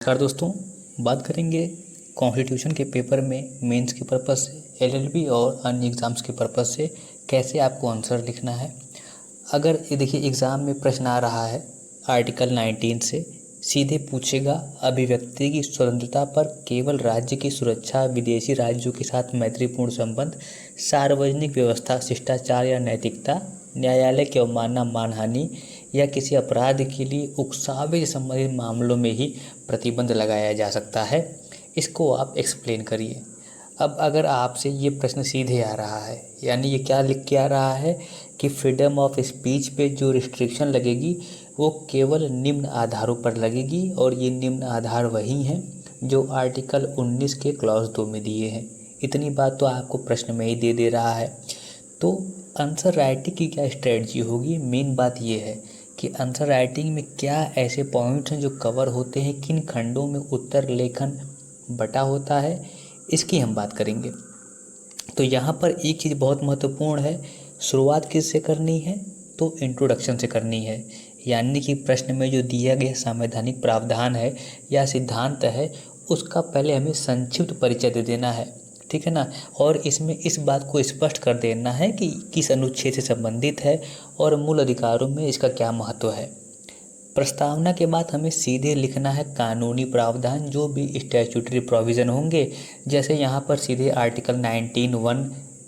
नमस्कार दोस्तों, बात करेंगे कॉन्स्टिट्यूशन के पेपर में मेंस के पर्पज़ से, एलएलबी और अन्य एग्ज़ाम्स के पर्पज़ से कैसे आपको आंसर लिखना है। अगर ये देखिए एग्ज़ाम में प्रश्न आ रहा है आर्टिकल 19 से, सीधे पूछेगा अभिव्यक्ति की स्वतंत्रता पर केवल राज्य की सुरक्षा, विदेशी राज्यों के साथ मैत्रीपूर्ण संबंध, सार्वजनिक व्यवस्था, शिष्टाचार या नैतिकता, न्यायालय की अवमानना, मानहानि या किसी अपराध के लिए उकसावे से संबंधित मामलों में ही प्रतिबंध लगाया जा सकता है। इसको आप एक्सप्लेन करिए। अब अगर आपसे ये प्रश्न सीधे आ रहा है, यानी ये क्या लिख के आ रहा है कि फ्रीडम ऑफ स्पीच पे जो रिस्ट्रिक्शन लगेगी वो केवल निम्न आधारों पर लगेगी, और ये निम्न आधार वही हैं जो आर्टिकल 19 के क्लॉज 2 में दिए हैं। इतनी बात तो आपको प्रश्न में ही दे रहा है। तो आंसर राइटिंग की क्या स्ट्रेटजी होगी, मेन बात ये है कि आंसर राइटिंग में क्या ऐसे पॉइंट्स हैं जो कवर होते हैं, किन खंडों में उत्तर लेखन बटा होता है, इसकी हम बात करेंगे। तो यहाँ पर एक चीज़ बहुत महत्वपूर्ण है, शुरुआत किससे करनी है, तो इंट्रोडक्शन से करनी है। यानी कि प्रश्न में जो दिया गया संवैधानिक प्रावधान है या सिद्धांत है, उसका पहले हमें संक्षिप्त परिचय दे देना है, ठीक है ना। और इसमें इस बात को स्पष्ट कर देना है कि किस अनुच्छेद से संबंधित है और मूल अधिकारों में इसका क्या महत्व है। प्रस्तावना के बाद हमें सीधे लिखना है कानूनी प्रावधान, जो भी स्टैट्यूटरी प्रोविज़न होंगे। जैसे यहाँ पर सीधे article 19(1)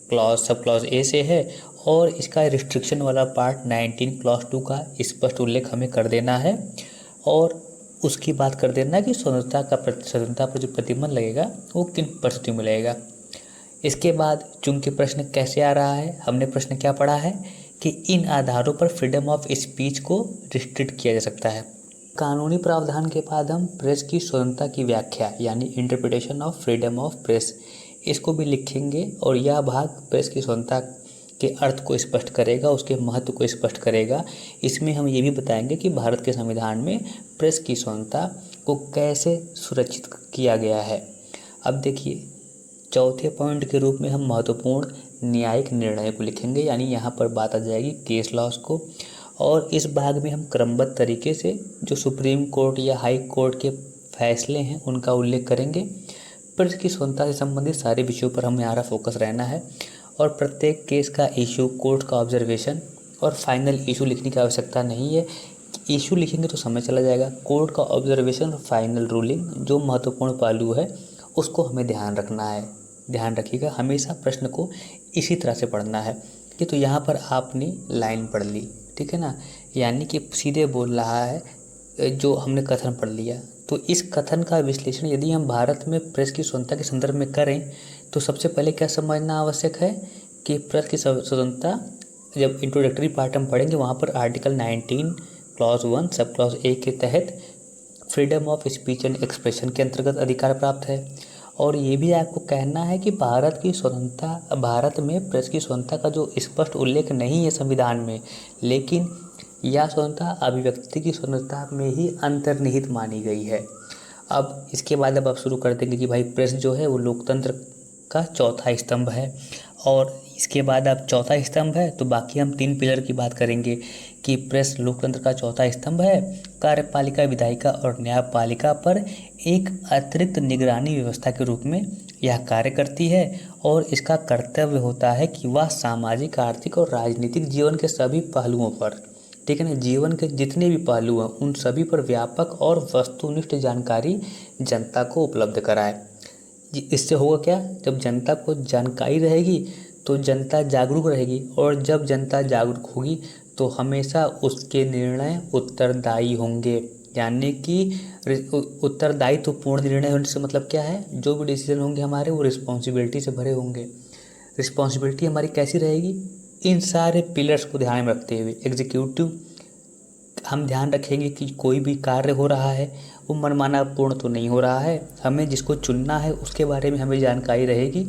clause sub clause A से है, और इसका रिस्ट्रिक्शन वाला पार्ट 19 क्लॉज 2 का स्पष्ट उल्लेख हमें कर देना है। और उसकी बात कर देना है कि स्वतंत्रता पर जो प्रतिबंध लगेगा वो किन परिस्थितियों में लगेगा। इसके बाद चूंकि प्रश्न कैसे आ रहा है, हमने प्रश्न क्या पढ़ा है कि इन आधारों पर फ्रीडम ऑफ स्पीच को रिस्ट्रिक्ट किया जा सकता है। कानूनी प्रावधान के बाद हम प्रेस की स्वतंत्रता की व्याख्या यानी interpretation of freedom of press, इसको भी लिखेंगे। और यह भाग प्रेस की स्वतंत्रता के अर्थ को स्पष्ट करेगा, उसके महत्व को स्पष्ट करेगा। इसमें हम ये भी बताएंगे कि भारत के संविधान में प्रेस की स्वतंत्रता को कैसे सुरक्षित किया गया है। अब देखिए, चौथे पॉइंट के रूप में हम महत्वपूर्ण न्यायिक निर्णय को लिखेंगे, यानी यहाँ पर बात आ जाएगी केस लॉस को। और इस भाग में हम क्रमबद्ध तरीके से जो सुप्रीम कोर्ट या हाई कोर्ट के फैसले हैं उनका उल्लेख करेंगे। प्रेस की स्वतंत्रता से संबंधित सारे विषयों पर हमें हमारा फोकस रहना है, और प्रत्येक केस का इशू, कोर्ट का ऑब्जर्वेशन और फाइनल इशू लिखने की आवश्यकता नहीं है। इशू लिखेंगे तो समय चला जाएगा। कोर्ट का ऑब्जर्वेशन और फाइनल रूलिंग जो महत्वपूर्ण पहलू है उसको हमें ध्यान रखना है। ध्यान रखिएगा, हमेशा प्रश्न को इसी तरह से पढ़ना है कि तो यहाँ पर आपने लाइन पढ़ ली, ठीक है ना, यानी कि सीधे बोल रहा है जो हमने कथन पढ़ लिया। तो इस कथन का विश्लेषण यदि हम भारत में प्रेस की स्वतंत्रता के संदर्भ में करें तो सबसे पहले क्या समझना आवश्यक है कि प्रेस की स्वतंत्रता, जब इंट्रोडक्टरी पार्ट हम पढ़ेंगे वहाँ पर article 19 clause 1 sub clause A के तहत freedom of speech and expression के अंतर्गत अधिकार प्राप्त है। और ये भी आपको कहना है कि भारत की स्वतंत्रता, भारत में प्रेस की स्वतंत्रता का जो स्पष्ट उल्लेख नहीं है संविधान में, लेकिन यह स्वतंत्रता अभिव्यक्ति की स्वतंत्रता में ही अंतर्निहित मानी गई है। अब इसके बाद अब आप शुरू कर देंगे कि भाई प्रेस जो है वो लोकतंत्र का चौथा स्तंभ है, और इसके बाद अब चौथा स्तंभ है तो बाकी हम 3 पिलर की बात करेंगे कि प्रेस लोकतंत्र का चौथा स्तंभ है, कार्यपालिका, विधायिका और न्यायपालिका पर एक अतिरिक्त निगरानी व्यवस्था के रूप में यह कार्य करती है, और इसका कर्तव्य होता है कि वह सामाजिक, आर्थिक और राजनीतिक जीवन के सभी पहलुओं पर, ठीक है ना, जीवन के जितने भी पहलू हैं उन सभी पर व्यापक और वस्तुनिष्ठ जानकारी जनता को उपलब्ध कराए। इससे होगा क्या, जब जनता को जानकारी रहेगी तो जनता जागरूक रहेगी, और जब जनता जागरूक होगी तो हमेशा उसके निर्णय उत्तरदायी होंगे। यानी कि उत्तरदायित्व पूर्ण निर्णय होने से मतलब क्या है, जो भी डिसीजन होंगे हमारे वो रिस्पॉन्सिबिलिटी से भरे होंगे। रिस्पॉन्सिबिलिटी हमारी कैसी रहेगी, इन सारे पिलर्स को ध्यान में रखते हुए एग्जीक्यूटिव हम ध्यान रखेंगे कि कोई भी कार्य हो रहा है वो मनमाना पूर्ण तो नहीं हो रहा है, हमें जिसको चुनना है उसके बारे में हमें जानकारी रहेगी,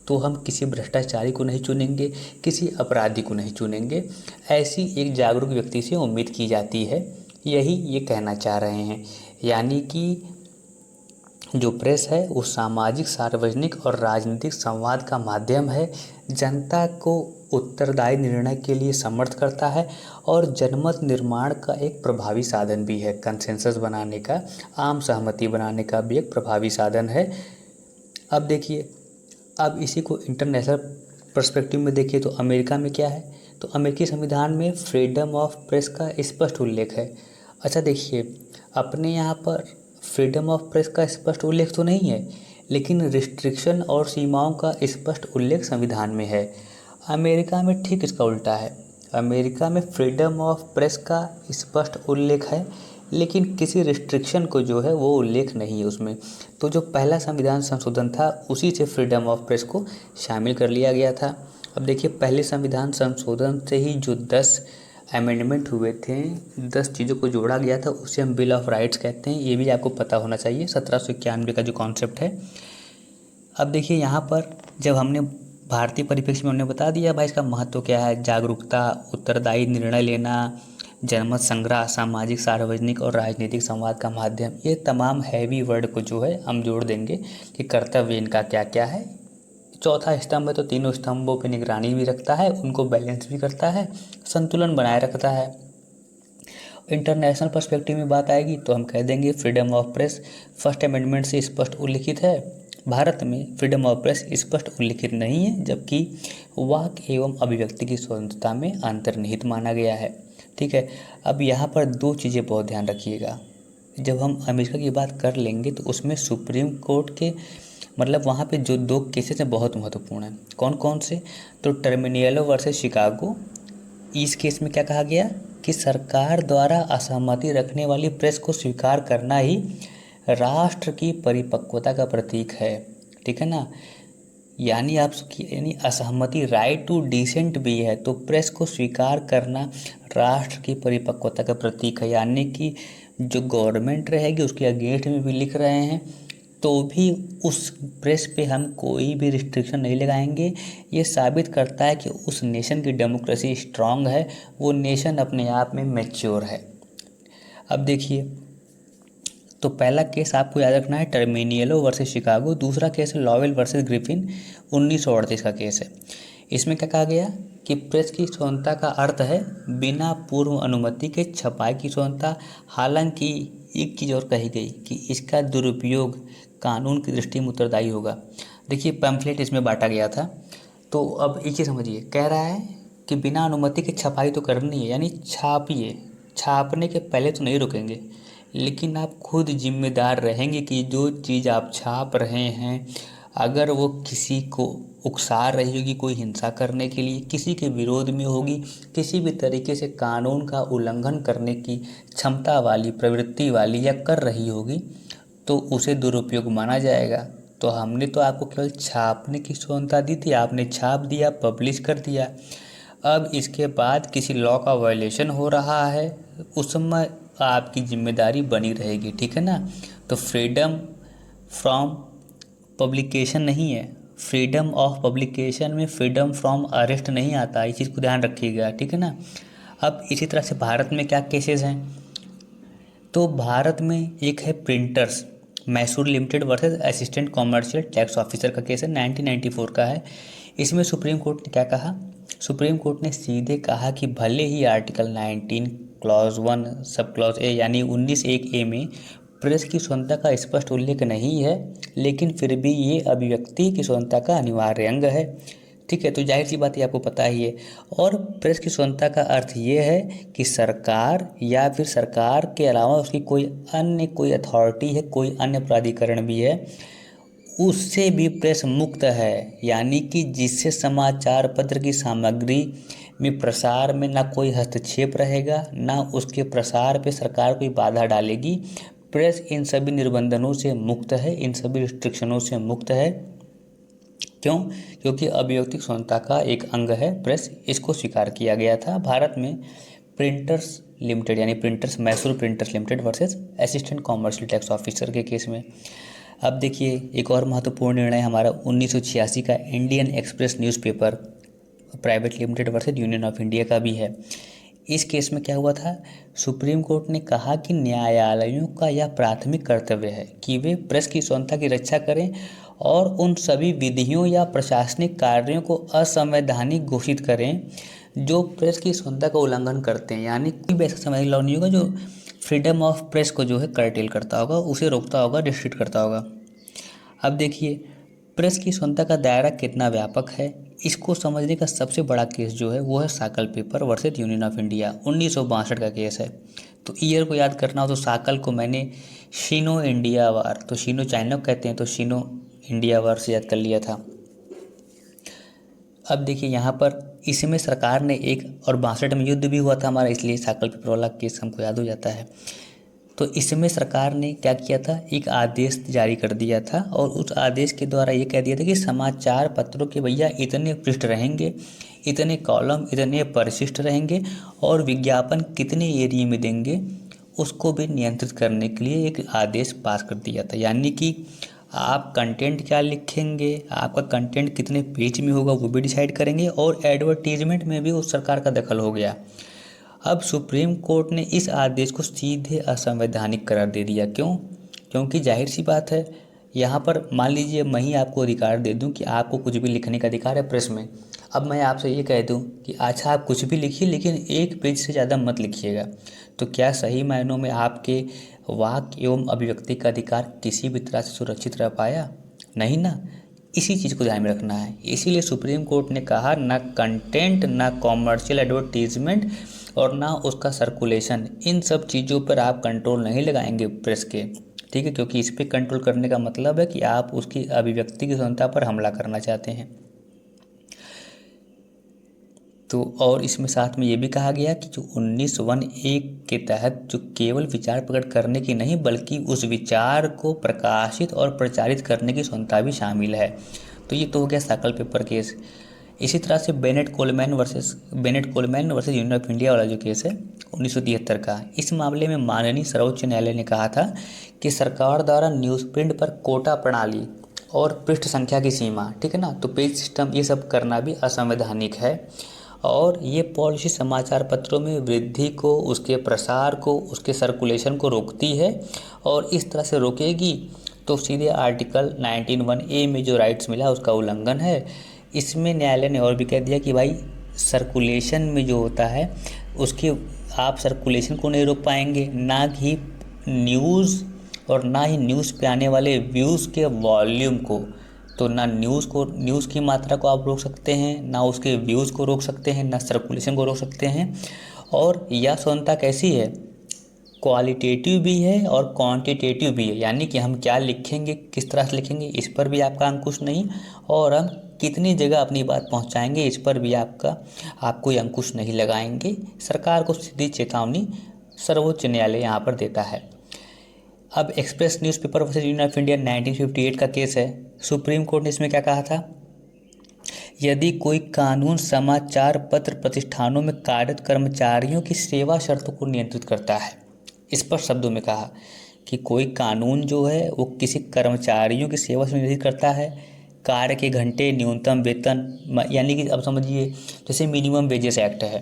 तो हम किसी भ्रष्टाचारी को नहीं चुनेंगे, किसी अपराधी को नहीं चुनेंगे। ऐसी एक जागरूक व्यक्ति से उम्मीद की जाती है, यही ये कहना चाह रहे हैं। यानी कि जो प्रेस है वो सामाजिक, सार्वजनिक और राजनीतिक संवाद का माध्यम है, जनता को उत्तरदायी निर्णय के लिए समर्थ करता है और जनमत निर्माण का एक प्रभावी साधन भी है। कंसेंसस बनाने का, आम सहमति बनाने का भी एक प्रभावी साधन है। अब देखिए, अब इसी को इंटरनेशनल पर्सपेक्टिव में देखिए तो अमेरिका में क्या है, तो अमेरिकी संविधान में फ्रीडम ऑफ प्रेस का स्पष्ट उल्लेख है। अच्छा देखिए, अपने यहाँ पर फ्रीडम ऑफ प्रेस का स्पष्ट उल्लेख तो नहीं है, लेकिन रिस्ट्रिक्शन और सीमाओं का स्पष्ट उल्लेख संविधान में है। अमेरिका में ठीक इसका उल्टा है। अमेरिका में फ्रीडम ऑफ प्रेस का स्पष्ट उल्लेख है, लेकिन किसी रिस्ट्रिक्शन को जो है वो उल्लेख नहीं है उसमें। तो जो पहला संविधान संशोधन था उसी से फ्रीडम ऑफ प्रेस को शामिल कर लिया गया था। अब देखिए, पहले संविधान संशोधन से ही जो 10 अमेंडमेंट हुए थे, 10 चीज़ों को जोड़ा गया था, उसे हम बिल ऑफ राइट्स कहते हैं। ये भी आपको पता होना चाहिए, 1791 का जो कॉन्सेप्ट है। अब देखिए, यहाँ पर जब हमने भारतीय परिप्रेक्ष्य में हमने बता दिया भाई इसका महत्व क्या है, जागरूकता, उत्तरदायी निर्णय लेना, जनमत संग्रह, सामाजिक, सार्वजनिक और राजनीतिक संवाद का माध्यम, ये तमाम हैवी वर्ड को जो है हम जोड़ देंगे कि कर्तव्य इनका क्या क्या है। चौथा स्तंभ है तो तीनों स्तंभों पे निगरानी भी रखता है, उनको बैलेंस भी करता है, संतुलन बनाए रखता है। इंटरनेशनल पर्सपेक्टिव में बात आएगी तो हम कह देंगे freedom of press first amendment से स्पष्ट उल्लिखित है। भारत में फ्रीडम ऑफ प्रेस स्पष्ट उल्लिखित नहीं है, जबकि वाक एवं अभिव्यक्ति की स्वतंत्रता में अंतर्निहित माना गया है। ठीक है, अब यहाँ पर 2 चीज़ें बहुत ध्यान रखिएगा। जब हम अमेरिका की बात कर लेंगे तो उसमें सुप्रीम कोर्ट के मतलब वहाँ पे जो 2 केसेस हैं बहुत महत्वपूर्ण हैं। कौन कौन से, तो टर्मिनियलो वर्सेस शिकागो। इस केस में क्या कहा गया कि सरकार द्वारा असहमति रखने वाली प्रेस को स्वीकार करना ही राष्ट्र की परिपक्वता का प्रतीक है। ठीक है ना, यानी असहमति, राइट टू डिसेंट भी है, तो प्रेस को स्वीकार करना राष्ट्र की परिपक्वता का प्रतीक है। यानी कि जो गवर्नमेंट रहेगी उसके अगेंस्ट में भी लिख रहे हैं तो भी उस प्रेस पे हम कोई भी रिस्ट्रिक्शन नहीं लगाएंगे। ये साबित करता है कि उस नेशन की डेमोक्रेसी स्ट्रांग है, वो नेशन अपने आप में मैच्योर है। अब देखिए, तो पहला केस आपको याद रखना है टर्मिनियलो वर्सेस शिकागो, दूसरा केस है लॉवेल वर्सेस ग्रिफिन, 1938 का केस है। इसमें क्या कहा गया कि प्रेस की स्वतंत्रता का अर्थ है बिना पूर्व अनुमति के छपाई की स्वतंत्रता। हालांकि एक चीज़ और कही गई कि इसका दुरुपयोग कानून की दृष्टि में उत्तरदायी होगा। देखिए, पैम्फलेट इसमें बांटा गया था, तो अब एक चीज़ समझिए, कह रहा है कि बिना अनुमति के छपाई तो करनी है, यानी छापिए, छापने के पहले तो नहीं रुकेंगे, लेकिन आप खुद जिम्मेदार रहेंगे कि जो चीज़ आप छाप रहे हैं अगर वो किसी को उकसा रही होगी कोई हिंसा करने के लिए, किसी के विरोध में होगी, किसी भी तरीके से कानून का उल्लंघन करने की क्षमता वाली, प्रवृत्ति वाली या कर रही होगी, तो उसे दुरुपयोग माना जाएगा। तो हमने तो आपको केवल छापने की स्वतंत्रता दी थी, आपने छाप दिया, पब्लिश कर दिया। अब इसके बाद किसी लॉ का वायलेशन हो रहा है, उस समय आपकी जिम्मेदारी बनी रहेगी। ठीक है ना, तो फ्रीडम फ्रॉम पब्लिकेशन नहीं है, फ्रीडम ऑफ पब्लिकेशन में फ्रीडम फ्रॉम अरेस्ट नहीं आता, इस चीज़ को ध्यान रखिएगा। ठीक है ना। अब इसी तरह से भारत में क्या केसेस हैं, तो भारत में एक है printers Mysore limited versus assistant commercial tax officer का केस है, 1994 का है। इसमें सुप्रीम कोर्ट ने क्या कहा, सुप्रीम कोर्ट ने सीधे कहा कि भले ही article 19 clause 1 sub clause A यानी 19(1)(a) में प्रेस की स्वतंत्रता का स्पष्ट उल्लेख नहीं है, लेकिन फिर भी ये अभिव्यक्ति की स्वतंत्रता का अनिवार्य अंग है। ठीक है, तो जाहिर सी बात है, आपको पता ही है। और प्रेस की स्वतंत्रता का अर्थ ये है कि सरकार या फिर सरकार के अलावा उसकी कोई अथॉरिटी है, कोई अन्य प्राधिकरण भी है, उससे भी प्रेस मुक्त है। यानी कि जिससे समाचार पत्र की सामग्री में प्रसार में ना कोई हस्तक्षेप रहेगा, ना उसके प्रसार पे सरकार कोई बाधा डालेगी। प्रेस इन सभी निर्बंधनों से मुक्त है, इन सभी रिस्ट्रिक्शनों से मुक्त है। क्यों? क्योंकि अभिव्यक्ति स्वतंत्रता का एक अंग है प्रेस, इसको स्वीकार किया गया था। भारत में प्रिंटर्स लिमिटेड यानी printers Mysore printers limited versus assistant commercial tax officer के केस में। अब देखिए, एक और महत्वपूर्ण निर्णय हमारा 1986 का Indian express newspaper private limited versus Union of India का भी है। इस केस में क्या हुआ था, सुप्रीम कोर्ट ने कहा कि न्यायालयों का यह प्राथमिक कर्तव्य है कि वे प्रेस की स्वतंत्रता की रक्षा करें और उन सभी विधियों या प्रशासनिक कार्यों को असंवैधानिक घोषित करें जो प्रेस की स्वतंत्रता का उल्लंघन करते हैं। यानी कोई भी ऐसा संवैधानिक लॉ नहीं होगा जो फ्रीडम ऑफ प्रेस को जो है कर्टेल करता होगा, उसे रोकता होगा, रिस्ट्रिक्ट करता होगा। अब देखिए प्रेस की स्वतंत्रता का दायरा कितना व्यापक है, इसको समझने का सबसे बड़ा केस जो है वो है Sakal paper versus Union of India, 1962 का केस है। तो ईयर को याद करना हो तो साकल को मैंने शिनो इंडिया वार, तो शिनो चाइना को कहते हैं, तो शिनो इंडिया वार से याद कर लिया था। अब देखिए यहाँ पर इसमें सरकार ने एक, और 62 में युद्ध भी हुआ था हमारा, इसलिए साकल पेपर वाला केस हमको याद हो जाता है। तो इसमें सरकार ने क्या किया था, एक आदेश जारी कर दिया था और उस आदेश के द्वारा ये कह दिया था कि समाचार पत्रों के भैया इतने पृष्ठ रहेंगे, इतने कॉलम, इतने परिशिष्ट रहेंगे और विज्ञापन कितने एरिया में देंगे उसको भी नियंत्रित करने के लिए एक आदेश पास कर दिया था। यानी कि आप कंटेंट क्या लिखेंगे, आपका कंटेंट कितने पेज में होगा वो भी डिसाइड करेंगे, और एडवर्टीजमेंट में भी उस सरकार का दखल हो गया। अब सुप्रीम कोर्ट ने इस आदेश को सीधे असंवैधानिक करार दे दिया। क्यों? क्योंकि जाहिर सी बात है, यहाँ पर मान लीजिए मैं ही आपको अधिकार दे दूँ कि आपको कुछ भी लिखने का अधिकार है प्रेस में। अब मैं आपसे ये कह दूँ कि अच्छा आप कुछ भी लिखिए लेकिन 1 पेज से ज़्यादा मत लिखिएगा, तो क्या सही मायनों में आपके वाक एवं अभिव्यक्ति का अधिकार किसी भी तरह से सुरक्षित रह पाया? नहीं ना। इसी चीज़ को ध्यान में रखना है। इसीलिए सुप्रीम कोर्ट ने कहा ना कंटेंट, ना कॉमर्शियल एडवर्टीजमेंट और ना उसका सर्कुलेशन, इन सब चीज़ों पर आप कंट्रोल नहीं लगाएंगे प्रेस के, ठीक है, क्योंकि इस पर कंट्रोल करने का मतलब है कि आप उसकी अभिव्यक्ति की स्वतंत्रता पर हमला करना चाहते हैं। तो और इसमें साथ में ये भी कहा गया कि जो 19(1)(a) के तहत जो केवल विचार प्रकट करने की नहीं बल्कि उस विचार को प्रकाशित और प्रचारित करने की स्वतंत्रता भी शामिल है। तो ये तो हो गया साकल पेपर केस। इसी तरह से Bennett Coleman versus Union of India वाला जो केस है 1973 का, इस मामले में माननीय सर्वोच्च न्यायालय ने कहा था कि सरकार द्वारा न्यूज़प्रिंट पर कोटा प्रणाली और पृष्ठ संख्या की सीमा, ठीक है ना, तो पेज सिस्टम, ये सब करना भी असंवैधानिक है और ये पॉलिसी समाचार पत्रों में वृद्धि को, उसके प्रसार को, उसके सर्कुलेशन को रोकती है और इस तरह से रोकेगी तो सीधे आर्टिकल 19(1)(a) में जो राइट्स मिला उसका उल्लंघन है। इसमें न्यायालय ने और भी कह दिया कि भाई सर्कुलेशन में जो होता है उसके, आप सर्कुलेशन को नहीं रोक पाएंगे, ना ही न्यूज़ और ना ही न्यूज़ पे आने वाले व्यूज़ के वॉल्यूम को। तो ना न्यूज़ की मात्रा को आप रोक सकते हैं, ना उसके व्यूज़ को रोक सकते हैं, ना सर्कुलेशन को रोक सकते हैं। और यह स्वतंत्रता कैसी है, क्वालिटेटिव भी है और क्वांटिटेटिव भी है, यानी कि हम क्या लिखेंगे, किस तरह से लिखेंगे, इस पर भी आपका अंकुश नहीं, और हम कितनी जगह अपनी बात पहुंचाएंगे इस पर भी आप कोई अंकुश नहीं लगाएंगे। सरकार को सीधी चेतावनी सर्वोच्च न्यायालय यहाँ पर देता है। अब express newspaper versus Union of India 1958 का केस है। सुप्रीम कोर्ट ने इसमें क्या कहा था, यदि कोई कानून समाचार पत्र प्रतिष्ठानों में कार्यरत कर्मचारियों की सेवा शर्तों को नियंत्रित करता है, स्पष्ट शब्दों में कहा कि कोई कानून जो है वो किसी कर्मचारियों की सेवा से नियंत्रित करता है, कार्य के घंटे, न्यूनतम वेतन, यानी कि अब समझिए जैसे मिनिमम वेजेस एक्ट है,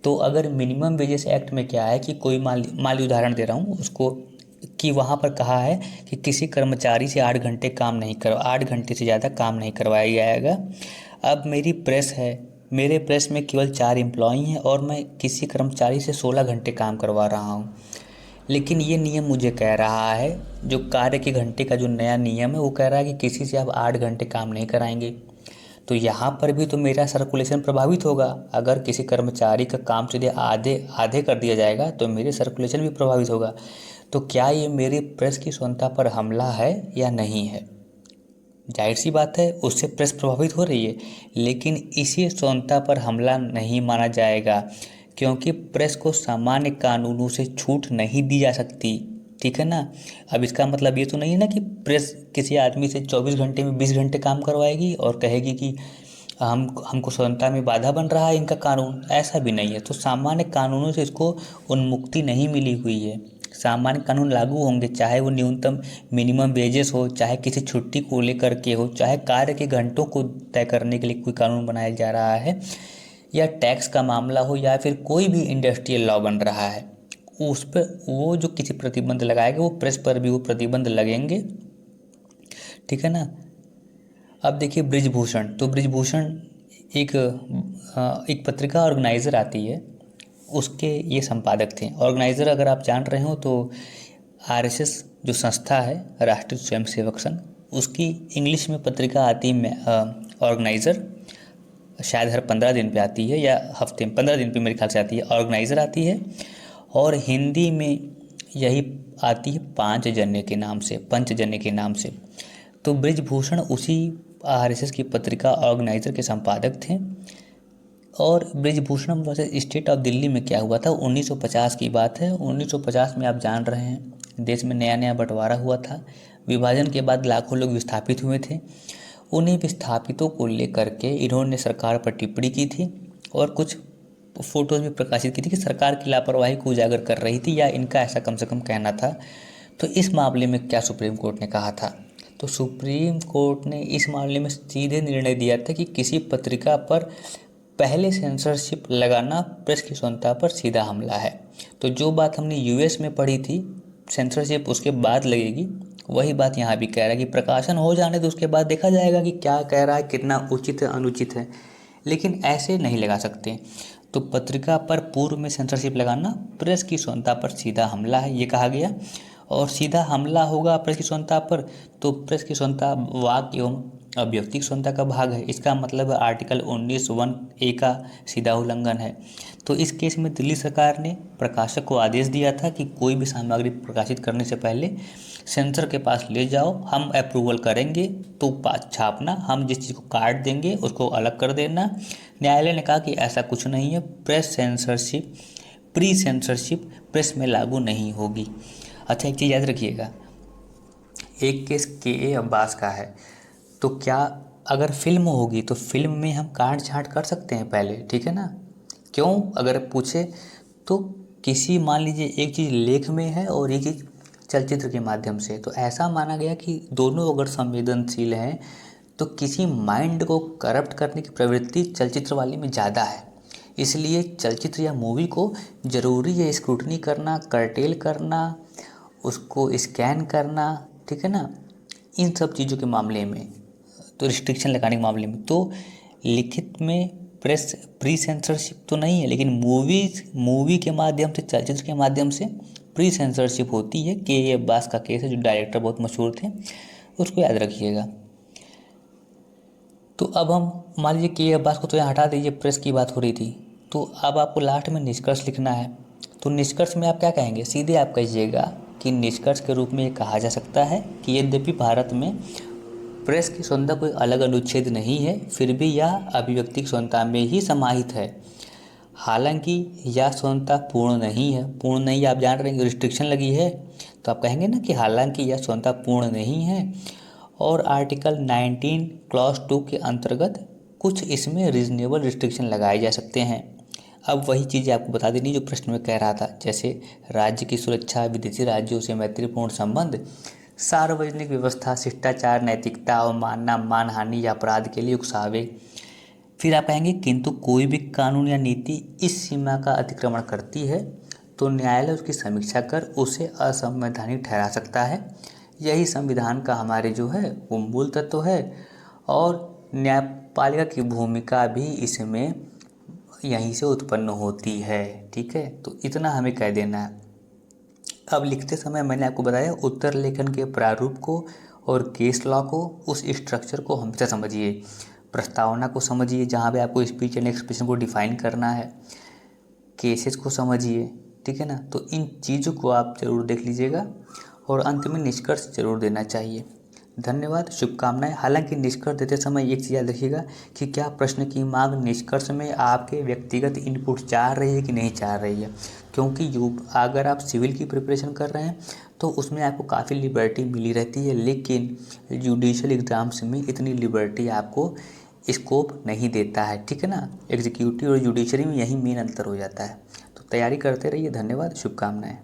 तो अगर मिनिमम वेजेस एक्ट में क्या है कि कोई माली उदाहरण दे रहा हूँ उसको, कि वहाँ पर कहा है कि किसी कर्मचारी से 8 घंटे से ज़्यादा काम नहीं करवाया जाएगा। अब मेरी प्रेस है, मेरे प्रेस में केवल 4 एम्प्लॉई हैं और मैं किसी कर्मचारी से 16 घंटे काम करवा रहा हूँ, लेकिन ये नियम मुझे कह रहा है, जो कार्य के घंटे का जो नया नियम है वो कह रहा है कि किसी से आप 8 घंटे काम नहीं कराएंगे। तो यहाँ पर भी तो मेरा सर्कुलेशन प्रभावित होगा। अगर किसी कर्मचारी का काम सीधे आधे कर दिया जाएगा तो मेरे सर्कुलेशन भी प्रभावित होगा। तो क्या ये मेरी प्रेस की स्वतंत्रता पर हमला है या नहीं है? जाहिर सी बात है उससे प्रेस प्रभावित हो रही है, लेकिन इसी स्वतंत्रता पर हमला नहीं माना जाएगा क्योंकि प्रेस को सामान्य कानूनों से छूट नहीं दी जा सकती, ठीक है ना। अब इसका मतलब ये तो नहीं है ना कि प्रेस किसी आदमी से 24 घंटे में 20 घंटे काम करवाएगी और कहेगी कि हमको स्वतंत्रता में बाधा बन रहा है इनका कानून, ऐसा भी नहीं है। तो सामान्य कानूनों से इसको उन्मुक्ति नहीं मिली हुई है। सामान्य कानून लागू होंगे, चाहे वो न्यूनतम मिनिमम वेजेस हो, चाहे किसी छुट्टी को लेकर के हो, चाहे कार्य के घंटों को तय करने के लिए कोई कानून बनाया जा रहा है, या टैक्स का मामला हो या फिर कोई भी इंडस्ट्रियल लॉ बन रहा है, उस पर वो जो किसी प्रतिबंध लगाएगा वो प्रेस पर भी वो प्रतिबंध लगेंगे, ठीक है ना। अब देखिए बृजभूषण, तो बृजभूषण एक एक पत्रिका ऑर्गेनाइज़र आती है, उसके ये संपादक थे। ऑर्गेनाइज़र अगर आप जान रहे हो तो आरएसएस जो संस्था है, राष्ट्रीय स्वयंसेवक संघ, उसकी इंग्लिश में पत्रिका आती है ऑर्गेनाइज़र, शायद हर 15 दिन पे आती है या हफ्ते में 15 दिन पे मेरे ख्याल से आती है, ऑर्गेनाइज़र आती है। और हिंदी में यही आती है पांचजन्य के नाम से, पंचजन्य के नाम से। तो बृजभूषण उसी आरएसएस की पत्रिका ऑर्गेनाइज़र के संपादक थे। और Brij Bhushan versus State of Delhi में क्या हुआ था, 1950 की बात है। 1950 में आप जान रहे हैं देश में नया नया बंटवारा हुआ था, विभाजन के बाद लाखों लोग विस्थापित हुए थे। उन्हीं विस्थापितों को लेकर के इन्होंने सरकार पर टिप्पणी की थी और कुछ फोटोज भी प्रकाशित की थी कि सरकार की लापरवाही को उजागर कर रही थी, या इनका ऐसा कम से कम कहना था। तो इस मामले में क्या सुप्रीम कोर्ट ने कहा था, तो सुप्रीम कोर्ट ने इस मामले में सीधे निर्णय दिया था कि किसी पत्रिका पर पहले सेंसरशिप लगाना प्रेस की स्वतंत्रता पर सीधा हमला है। तो जो बात हमने यूएस में पढ़ी थी सेंसरशिप उसके बाद लगेगी, वही बात यहाँ भी कह रहा है कि प्रकाशन हो जाने तो उसके बाद देखा जाएगा कि क्या कह रहा है, कितना उचित है अनुचित है, लेकिन ऐसे नहीं लगा सकते। तो पत्रिका पर पूर्व में सेंसरशिप लगाना प्रेस की स्वतंत्रता पर सीधा हमला है, ये कहा गया। और सीधा हमला होगा प्रेस की स्वतंत्रता पर, तो प्रेस की स्वतंत्रता वाक एवं अभिव्यक्ति स्वतंत्रता का भाग है, इसका मतलब आर्टिकल 19(1)(a) का सीधा उल्लंघन है। तो इस केस में दिल्ली सरकार ने प्रकाशक को आदेश दिया था कि कोई भी सामग्री प्रकाशित करने से पहले सेंसर के पास ले जाओ, हम अप्रूवल करेंगे तो छापना, हम जिस चीज़ को काट देंगे उसको अलग कर देना। न्यायालय ने कहा कि ऐसा कुछ नहीं है, press censorship pre censorship press में लागू नहीं होगी। अच्छा एक चीज़ याद रखिएगा, एक केस के अब्बास का है, तो क्या अगर फिल्म होगी तो फिल्म में हम काट छाँट कर सकते हैं पहले, ठीक है ना। क्यों अगर पूछे तो किसी मान लीजिए एक चीज़ लेख में है और एक चीज़ चलचित्र के माध्यम से, तो ऐसा माना गया कि दोनों अगर संवेदनशील हैं तो किसी माइंड को करप्ट करने की प्रवृत्ति चलचित्र वाले में ज़्यादा है, इसलिए चलचित्र या मूवी को ज़रूरी है स्क्रूटनी करना, कर्टेल करना, उसको स्कैन करना, ठीक है ना, इन सब चीज़ों के मामले में, तो रिस्ट्रिक्शन लगाने के मामले में। तो लिखित में प्रेस प्री सेंसरशिप तो नहीं है, लेकिन मूवी के माध्यम से, चलचित्र के माध्यम से प्री सेंसरशिप होती है। के अब्बास का केस है, जो डायरेक्टर बहुत मशहूर थे, उसको याद रखिएगा। तो अब हम मान लीजिए के अब्बास को तो यहाँ हटा दीजिए, प्रेस की बात हो रही थी, तो अब आपको लास्ट में निष्कर्ष लिखना है। तो निष्कर्ष में आप क्या कहेंगे, सीधे आप कहिएगा कि निष्कर्ष के रूप में ये कहा जा सकता है कि यद्यपि भारत में प्रेस की स्वतंत्रता कोई अलग अनुच्छेद नहीं है, फिर भी यह अभिव्यक्ति की स्वतंत्रता में ही समाहित है। हालांकि यह स्वतंत्रता पूर्ण नहीं है, पूर्ण नहीं आप जान रहे हैं, रिस्ट्रिक्शन लगी है, तो आप कहेंगे ना कि हालांकि यह स्वतंत्रता पूर्ण नहीं है, और आर्टिकल 19 क्लॉज 2 के अंतर्गत कुछ इसमें रीजनेबल रिस्ट्रिक्शन लगाए जा सकते हैं। अब वही चीज़ें आपको बता देनी जो प्रश्न में कह रहा था, जैसे राज्य की सुरक्षा, विदेशी राज्यों से मैत्रीपूर्ण संबंध, सार्वजनिक व्यवस्था, शिष्टाचार, नैतिकता, और मानना, मानहानि या अपराध के लिए उकसावे। फिर आप कहेंगे किंतु कोई भी कानून या नीति इस सीमा का अतिक्रमण करती है तो न्यायालय उसकी समीक्षा कर उसे असंवैधानिक ठहरा सकता है। यही संविधान का हमारे जो है वो मूल तत्व है, और न्यायपालिका की भूमिका भी इसमें यहीं से उत्पन्न होती है, ठीक है। तो इतना हमें कह देना है। अब लिखते समय मैंने आपको बताया उत्तर लेखन के प्रारूप को और केस लॉ को, उस स्ट्रक्चर को हमेशा समझिए, प्रस्तावना को समझिए जहाँ पे आपको स्पीच एंड एक्सप्रेशन को डिफाइन करना है, केसेस को समझिए, ठीक है ना। तो इन चीज़ों को आप ज़रूर देख लीजिएगा और अंत में निष्कर्ष जरूर देना चाहिए। धन्यवाद, शुभकामनाएं। हालांकि निष्कर्ष देते समय एक चीज़ याद रखिएगा कि क्या प्रश्न की मांग निष्कर्ष में आपके व्यक्तिगत इनपुट चाह रही है कि नहीं चाह रही है, क्योंकि अगर आप सिविल की प्रिपरेशन कर रहे हैं तो उसमें आपको काफ़ी लिबर्टी मिली रहती है, लेकिन जुडिशियल एग्ज़ाम्स में इतनी लिबर्टी आपको स्कोप नहीं देता है, ठीक है ना। एग्जीक्यूटिव और जुडिशरी में यही मेन अंतर हो जाता है। तो तैयारी करते रहिए। धन्यवाद, शुभकामनाएं।